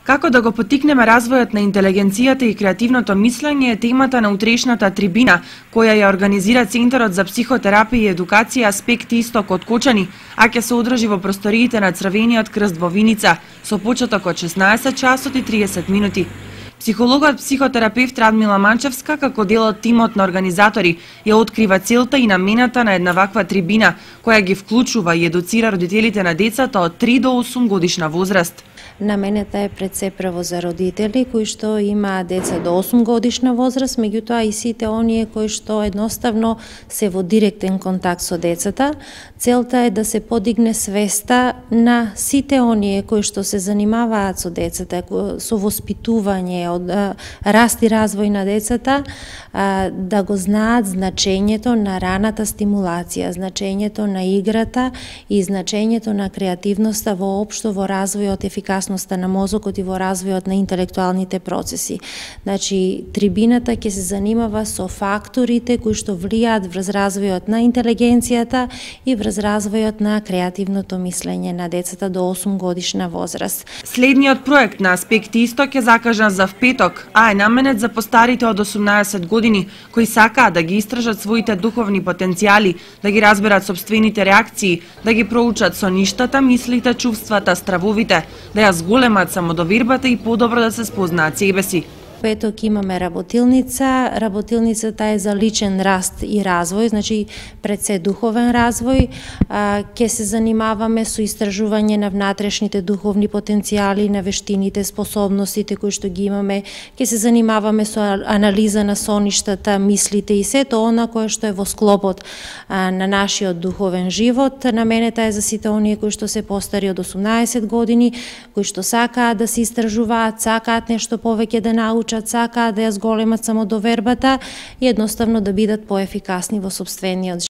Како да го поттикнеме развојот на интелигенцијата и креативното мислење е темата на утрешната трибина, која ја организира Центарот за психотерапија и едукација Аспект Исток од Кочани, а ќе се одржи во просториите на Црвениот крст во Виница, со почеток од 16 часот и 30 минути. Психологот психотерапевт Радмила Манчевска, како дел од тимот на организатори, ја открива целта и намената на една ваква трибина, која ги вклучува и едуцира родителите на децата од 3 до 8 годишна возраст. Намената е пред се прво за родители кои што имаат деца до 8 годишна возраст, меѓутоа и сите оние кои што едноставно се во директен контакт со децата. Целта е да се подигне свеста на сите оние кои што се занимаваат со децата, со воспитување, од раст и развој на децата, да го знаат значењето на раната стимулација, значењето на играта и значењето на креативноста воопшто во развојот, ефикасноста на мозокот и во развојот на интелектуалните процеси. Значи, трибината ќе се занимава со факторите кои што влијаат врз развојот на интелигенцијата и врз развојот на креативното мислење на децата до 8 годишна возраст. Следниот проект на Аспект Исток е закажан за петок, а е наменет за постарите од 18 години, кои сакаат да ги истражат своите духовни потенцијали, да ги разберат собствените реакции, да ги проучат соништата, мислите, чувствата, стравовите, да ја зголемат самодовербата и подобро да се спознаат себе си. Петок имаме работилница. Работилницата е за личен раст и развој, значи пред се духовен развој. Ќе се занимаваме со истражување на внатрешните духовни потенцијали, на вештините, способностите кои што ги имаме. Ќе се занимаваме со анализа на соништата, мислите и сето она кое што е во склопот на нашиот духовен живот. Наменета е за сите оние кои што се постари од 18 години, кои што сакаат да се истражуваат, сакаат нешто повеќе да научат, сакаат да ја зголемат самодовербата и едноставно да бидат поефикасни во сопствениот